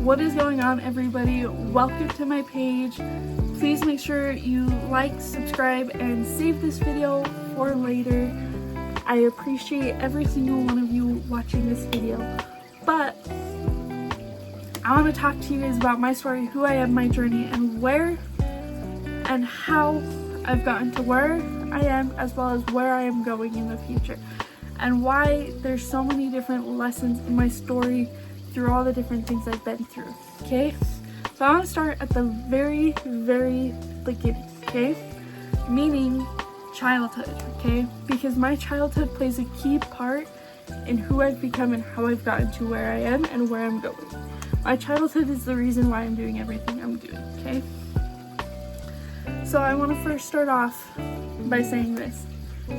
What is going on, everybody? Welcome to my page. Please make sure you like, subscribe, and save this video for later. I appreciate every single one of you watching this video. But I want to talk to you guys about my story, who I am, my journey, and where and how I've gotten to where I am, as well as where I am going in the future, and why there's so many different lessons in my story through all the different things I've been through. Okay, so I want to start at the very beginning, okay, meaning childhood. Okay, because my childhood plays a key part in who I've become and how I've gotten to where I am and where I'm going. My childhood is the reason why I'm doing everything I'm doing. Okay, so I want to first start off by saying this: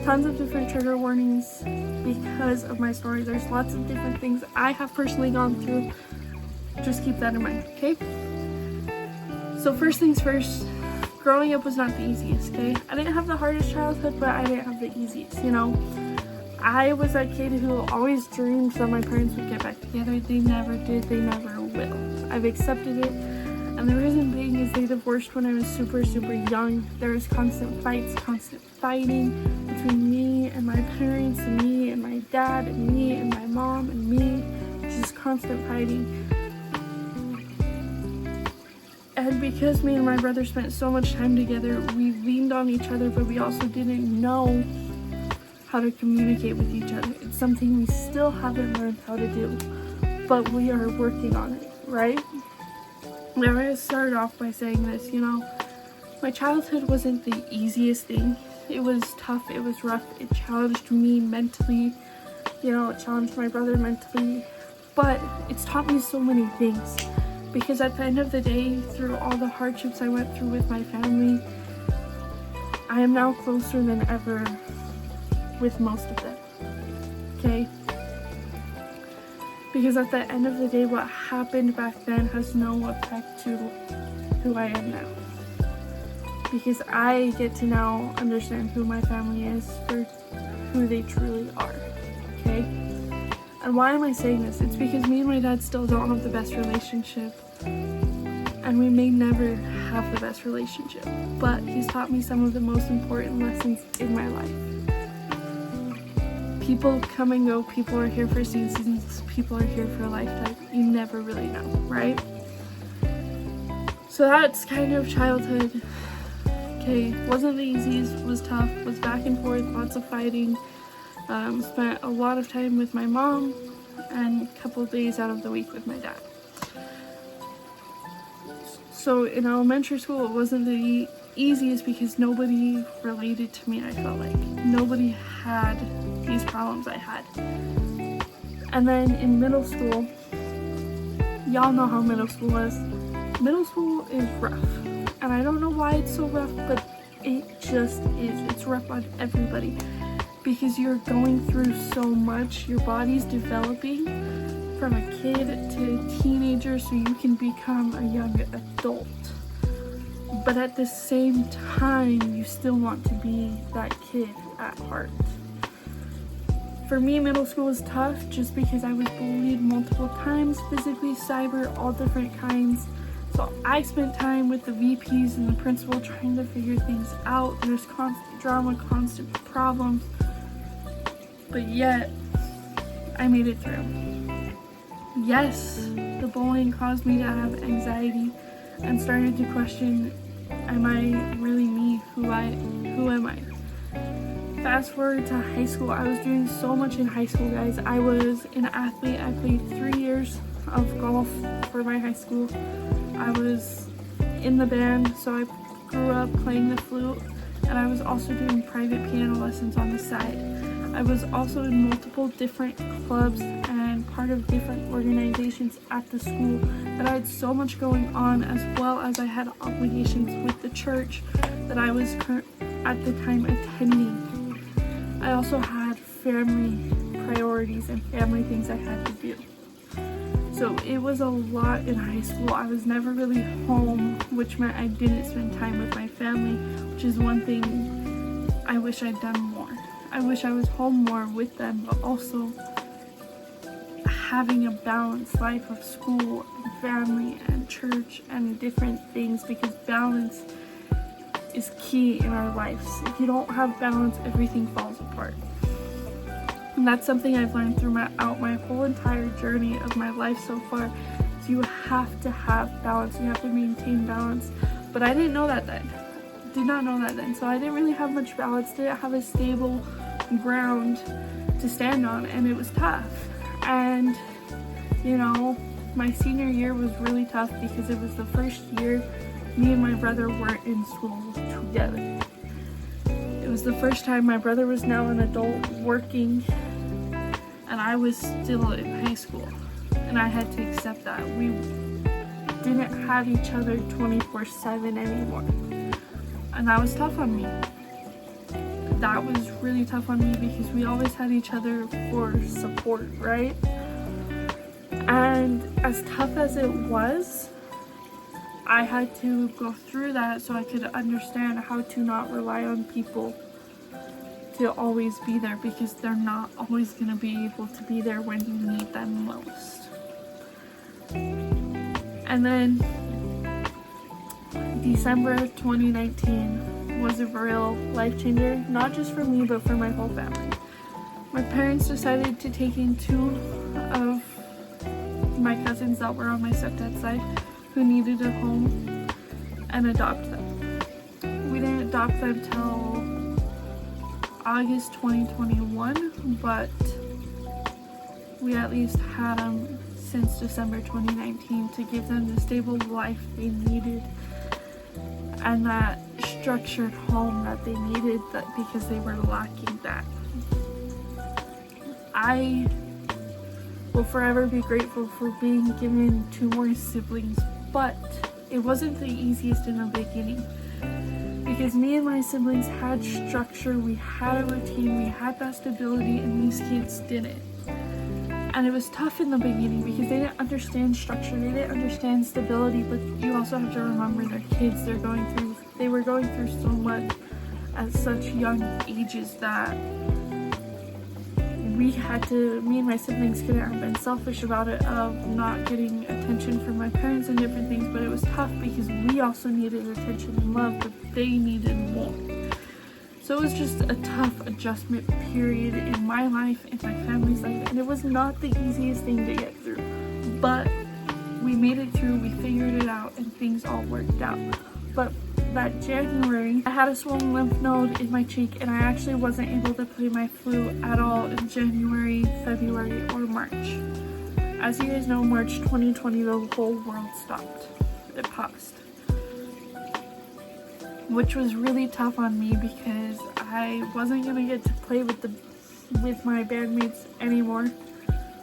tons of different trigger warnings because of my story. There's lots of different things I have personally gone through. Just keep that in mind, okay? So first things first, growing up was not the easiest, okay? I didn't have the hardest childhood, but I didn't have the easiest, you know? I was that kid who always dreamed that my parents would get back together. They never did, they never will. I've accepted it, and the reason being is they divorced when I was super young. There was constant fights, constant fighting between me and my parents, and me and my dad, and me and my mom, and me, just constant fighting. And because me and my brother spent so much time together, we leaned on each other, but we also didn't know how to communicate with each other. It's something we still haven't learned how to do, but we are working on it, right? I'm going to start off by saying this, you know, my childhood wasn't the easiest thing. It was tough, it was rough, it challenged me mentally, you know, it challenged my brother mentally, but it's taught me so many things, because at the end of the day, through all the hardships I went through with my family, I am now closer than ever with most of them, okay? Because at the end of the day, what happened back then has no effect to who I am now. Because I get to now understand who my family is for who they truly are, okay? And why am I saying this? It's because me and my dad still don't have the best relationship, and we may never have the best relationship, but he's taught me some of the most important lessons in my life. People come and go, people are here for seasons, people are here for a lifetime. You never really know, right? So that's kind of childhood. Okay, wasn't the easiest, was tough, was back and forth, lots of fighting. Spent a lot of time with my mom and a couple of days out of the week with my dad. So in elementary school, it wasn't the easiest because nobody related to me, I felt like. Nobody had these problems I had. And then in middle school, y'all know how middle school was. Middle school is rough. And I don't know why it's so rough, but it just is. It's rough on everybody. Because you're going through so much. Your body's developing from a kid to a teenager so you can become a young adult. But at the same time, you still want to be that kid at heart. For me, middle school was tough just because I was bullied multiple times, physically, cyber, all different kinds. So I spent time with the VPs and the principal trying to figure things out. There's constant drama, constant problems. But yet, I made it through. Yes, the bullying caused me to have anxiety and started to question, am I really me? Who am I? Fast forward to high school. I was doing so much in high school, guys. I was an athlete. I played 3 years of golf for my high school. I was in the band, so I grew up playing the flute, and I was also doing private piano lessons on the side. I was also in multiple different clubs and part of different organizations at the school, that I had so much going on, as well as I had obligations with the church that I was at the time attending. I also had family priorities and family things I had to do. So it was a lot in high school. I was never really home, which meant I didn't spend time with my family, which is one thing I wish I'd done more. I wish I was home more with them, but also having a balanced life of school and family and church and different things, because balance is key in our lives. If you don't have balance, everything falls apart. And that's something I've learned throughout my whole entire journey of my life so far. So you have to have balance. You have to maintain balance. But I didn't know that then. Did not know that then. So I didn't really have much balance. Didn't have a stable ground to stand on, and it was tough. And my senior year was really tough because it was the first year me and my brother weren't in school together. It was the first time my brother was now an adult working, and I was still in high school, and I had to accept that. We didn't have each other 24/7 anymore, and that was tough on me. That was really tough on me because we always had each other for support, right? And as tough as it was, I had to go through that so I could understand how to not rely on people to always be there, because they're not always going to be able to be there when you need them most. And then December 2019 was a real life changer, not just for me, but for my whole family. My parents decided to take in 2 of my cousins that were on my stepdad's side who needed a home and adopt them. We didn't adopt them till August 2021, but we at least had them since December 2019 to give them the stable life they needed and that structured home that they needed, that because they were lacking that. I will forever be grateful for being given 2 more siblings, but it wasn't the easiest in the beginning because me and my siblings had structure, we had a routine, we had that stability, and these kids didn't. And it was tough in the beginning because they didn't understand structure, they didn't understand stability, but you also have to remember they're kids, they were going through so much at such young ages that me and my siblings couldn't have been selfish about it, of not getting attention from my parents and different things, but it was tough because we also needed attention and love, but they needed more. So it was just a tough adjustment period in my life, in my family's life, and it was not the easiest thing to get through, but we made it through, we figured it out, and things all worked out. But that January, I had a swollen lymph node in my cheek, and I actually wasn't able to play my flute at all in January, February, or March. As you guys know, March 2020, the whole world stopped. It paused. Which was really tough on me because I wasn't gonna get to play with my bandmates anymore.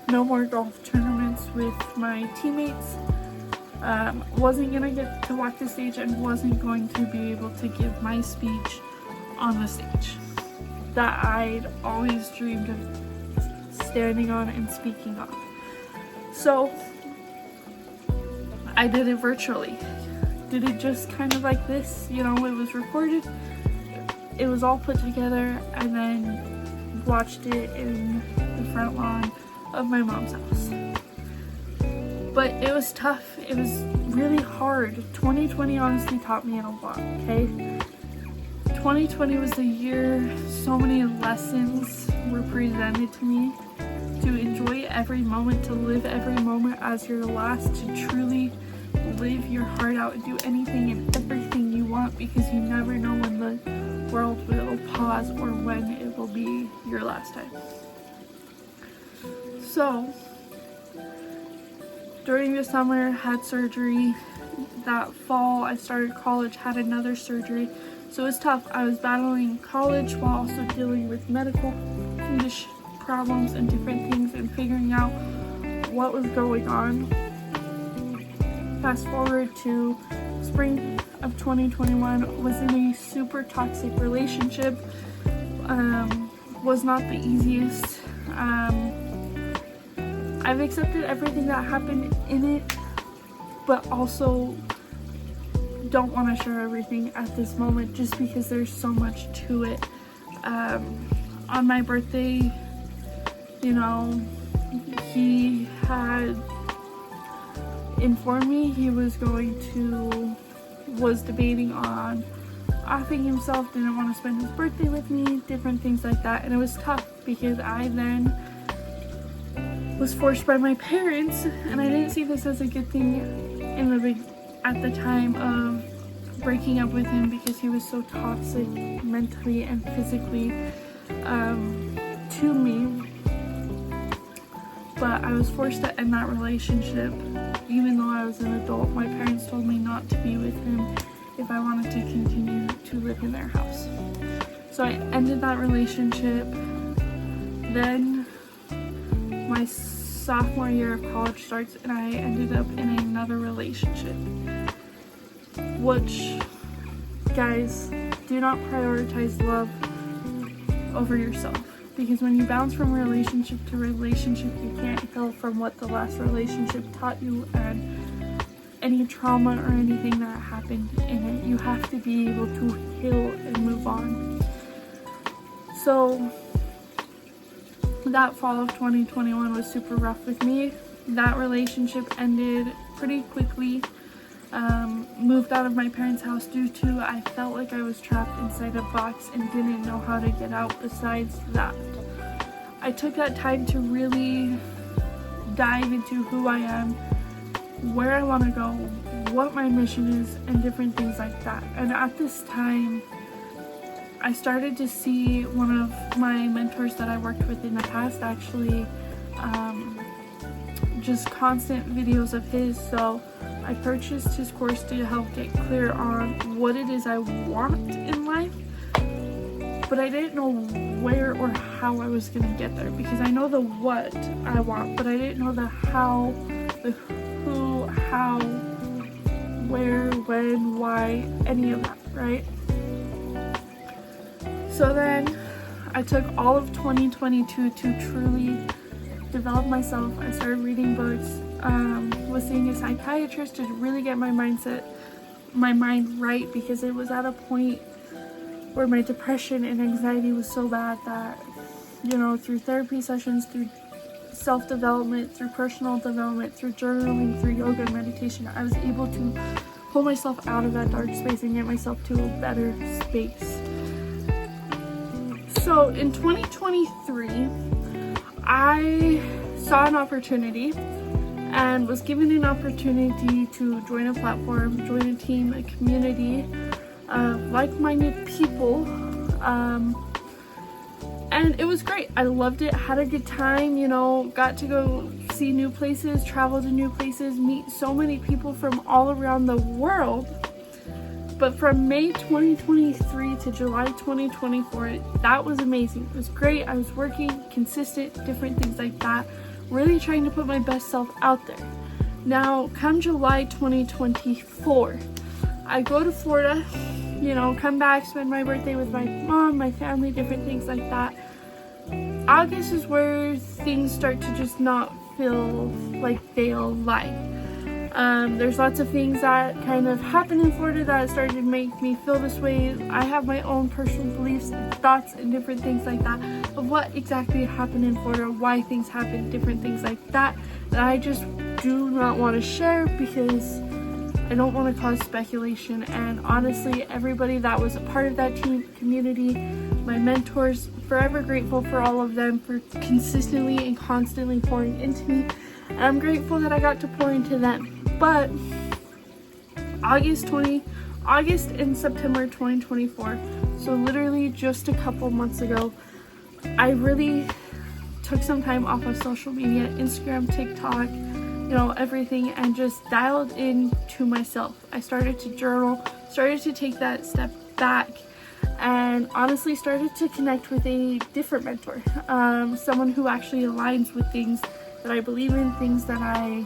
No more golf tournaments with my teammates. Wasn't gonna get to walk the stage and wasn't going to be able to give my speech on the stage that I'd always dreamed of standing on and speaking on. So I did it virtually. Did it just kind of like this, it was recorded, it was all put together, and then watched it in the front lawn of my mom's house. But it was tough, it was really hard. 2020 honestly taught me a lot, okay? 2020 was the year so many lessons were presented to me, to enjoy every moment, to live every moment as your last, to truly live your heart out and do anything and everything you want, because you never know when the world will pause or when it will be your last time. So during the summer, had surgery. That fall, I started college, had another surgery. So it was tough. I was battling college while also dealing with medical condition problems and different things and figuring out what was going on. Fast forward to spring of 2021, was in a super toxic relationship. Was not the easiest. I've accepted everything that happened in it, but also don't want to share everything at this moment just because there's so much to it. On my birthday, he had informed me he was debating on offing himself, didn't want to spend his birthday with me, different things like that. And it was tough because I then was forced by my parents, and I didn't see this as a good thing at the time of breaking up with him, because he was so toxic mentally and physically to me. But I was forced to end that relationship even though I was an adult. My parents told me not to be with him if I wanted to continue to live in their house. So I ended that relationship. Then my sophomore year of college starts and I ended up in another relationship. Which, guys, do not prioritize love over yourself. Because when you bounce from relationship to relationship, you can't heal from what the last relationship taught you and any trauma or anything that happened in it. You have to be able to heal and move on. So that fall of 2021 was super rough with me. That relationship ended pretty quickly. Moved out of my parents' house due to I felt like I was trapped inside a box and didn't know how to get out. Besides that, I took that time to really dive into who I am, where I want to go, what my mission is, and different things like that. And at this time, I started to see one of my mentors that I worked with in the past, actually, just constant videos of his. So I purchased his course to help get clear on what it is I want in life, but I didn't know where or how I was going to get there, because I know the what I want, but I didn't know the how, the who, how, where, when, why, any of that, right? So then I took all of 2022 to truly develop myself. I started reading books, was seeing a psychiatrist to really get my mind right, because it was at a point where my depression and anxiety was so bad that, you know, through therapy sessions, through self-development, through personal development, through journaling, through yoga and meditation, I was able to pull myself out of that dark space and get myself to a better space. So in 2023, I saw an opportunity and was given an opportunity to join a platform, join a team, a community of like-minded people, and it was great. I loved it, had a good time, you know, got to go see new places, travel to new places, meet so many people from all around the world. But from May 2023 to July 2024, that was amazing. It was great. I was working, consistent, different things like that, really trying to put my best self out there. Now, come July 2024, I go to Florida, you know, come back, spend my birthday with my mom, my family, different things like that. August is where things start to just not feel like they align. There's lots of things that kind of happen in Florida that started to make me feel this way. I have my own personal beliefs and thoughts and different things like that of what exactly happened in Florida, why things happen, different things like that I just do not want to share, because I don't want to cause speculation. And honestly, everybody that was a part of that team community, my mentors, forever grateful for all of them for consistently and constantly pouring into me. And I'm grateful that I got to pour into them. But August and September 2024, so literally just a couple months ago, I really took some time off of social media, Instagram, TikTok, you know, everything, and just dialed into myself. I started to journal, started to take that step back, and honestly started to connect with a different mentor, someone who actually aligns with things that I believe in, things that I,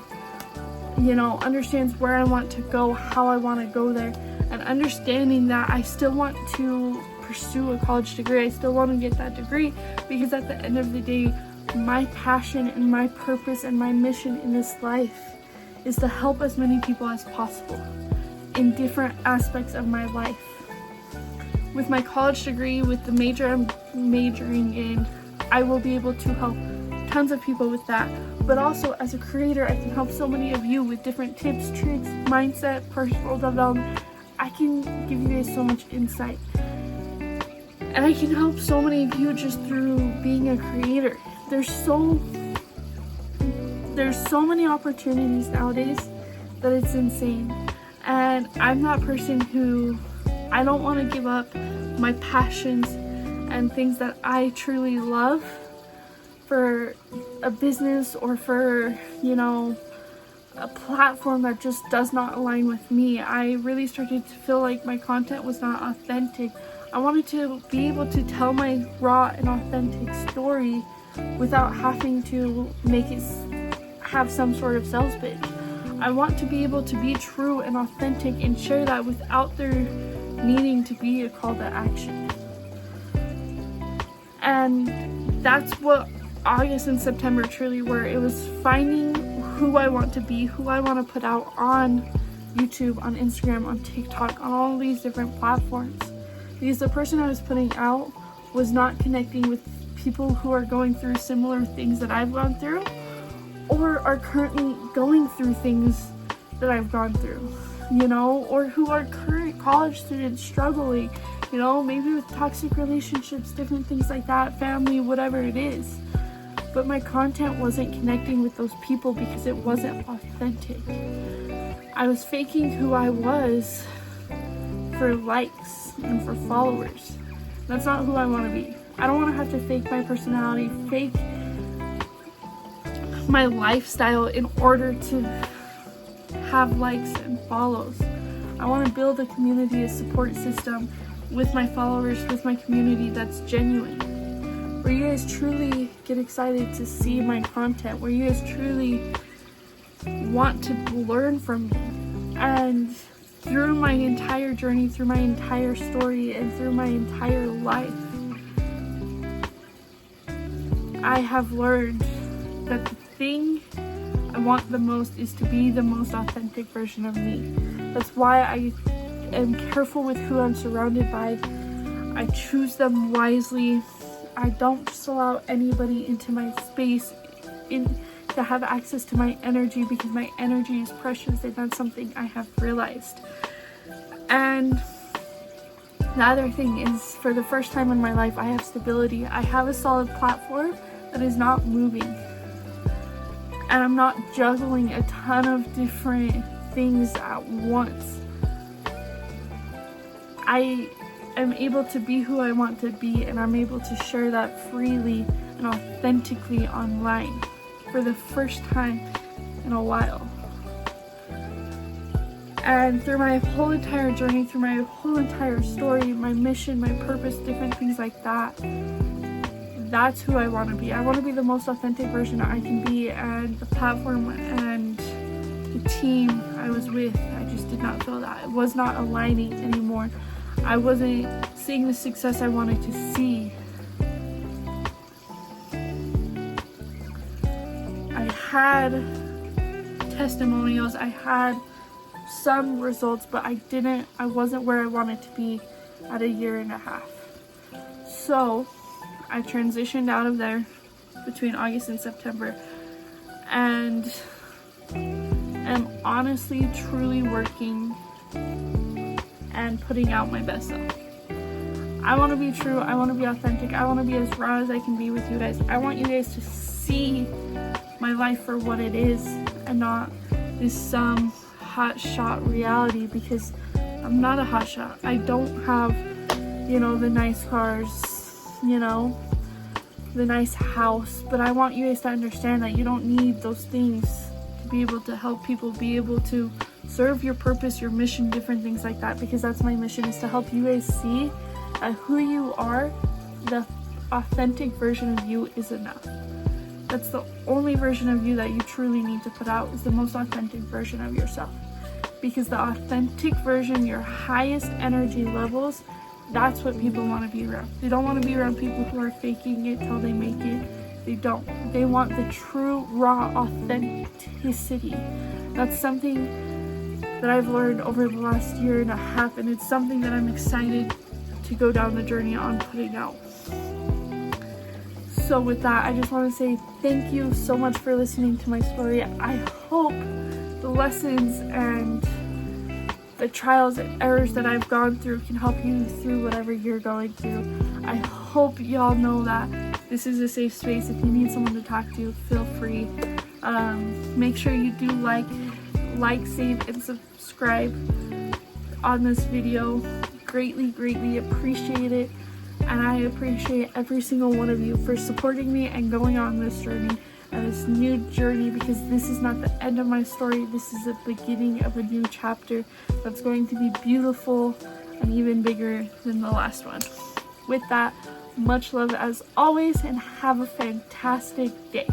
you know, understands where I want to go, how I want to go there, and understanding that I still want to pursue a college degree. I still want to get that degree, because at the end of the day, my passion and my purpose and my mission in this life is to help as many people as possible in different aspects of my life. With my college degree, with the major I'm majoring in, I will be able to help tons of people with that. But also as a creator, I can help so many of you with different tips, tricks, mindset, personal development. I can give you guys so much insight. And I can help so many of you just through being a creator. There's so many opportunities nowadays that it's insane. And I'm that person who, I don't want to give up my passions and things that I truly love for a business or for, you know, a platform that just does not align with me. I really started to feel like my content was not authentic. I wanted to be able to tell my raw and authentic story without having to make it have some sort of sales pitch. I want to be able to be true and authentic and share that without there needing to be a call to action. And that's what August and September truly were. It was finding who I want to be, who I want to put out on YouTube, on Instagram, on TikTok, on all these different platforms. Because the person I was putting out was not connecting with people who are going through similar things that I've gone through, or are currently going through things that I've gone through, you know, or who are current college students struggling, you know, maybe with toxic relationships, different things like that, family, whatever it is. But my content wasn't connecting with those people because it wasn't authentic. I was faking who I was for likes and for followers. That's not who I want to be. I don't want to have to fake my personality, fake my lifestyle in order to have likes and follows. I want to build a community, a support system with my followers, with my community that's genuine, where you guys truly get excited to see my content, where you guys truly want to learn from me. And through my entire journey, through my entire story, and through my entire life, I have learned that the thing I want the most is to be the most authentic version of me. That's why I am careful with who I'm surrounded by. I choose them wisely. I don't just allow anybody into my space to have access to my energy, because my energy is precious, and that's something I have realized. And the other thing is, for the first time in my life, I have stability. I have a solid platform that is not moving. And I'm not juggling a ton of different things at once. I am able to be who I want to be, and I'm able to share that freely and authentically online for the first time in a while. And through my whole entire journey, through my whole entire story, my mission, my purpose, different things like that, that's who I want to be. I want to be the most authentic version I can be, and the platform and the team I was with, I just did not feel that. It was not aligning anymore. I wasn't seeing the success I wanted to see. I had testimonials, I had some results, but I wasn't where I wanted to be at 1.5 years. So I transitioned out of there between August and September, and am honestly, truly working and putting out my best self. I want to be true, I want to be authentic, I want to be as raw as I can be with you guys. I want you guys to see my life for what it is, and not this some hot shot reality, because I'm not a hot shot. I don't have, you know, the nice cars, you know, the nice house, but I want you guys to understand that you don't need those things to be able to help people, be able to serve your purpose, your mission, different things like that, because that's my mission, is to help you guys see that who you are, the authentic version of you is enough. That's the only version of you that you truly need to put out, is the most authentic version of yourself. Because the authentic version, your highest energy levels, that's what people want to be around. They don't want to be around people who are faking it till they make it. They don't. They want the true, raw authenticity. That's something that I've learned over the last 1.5 years, and it's something that I'm excited to go down the journey on putting out. So with that, I just want to say thank you so much for listening to my story. I hope the lessons and the trials and errors that I've gone through can help you through whatever you're going through. I hope y'all know that this is a safe space. If you need someone to talk to, feel free. Make sure you do like, save, and subscribe on this video. Greatly appreciate it. And I appreciate every single one of you for supporting me and going on this journey and this new journey, because this is not the end of my story. This is the beginning of a new chapter that's going to be beautiful and even bigger than the last one. With that, much love as always, and have a fantastic day.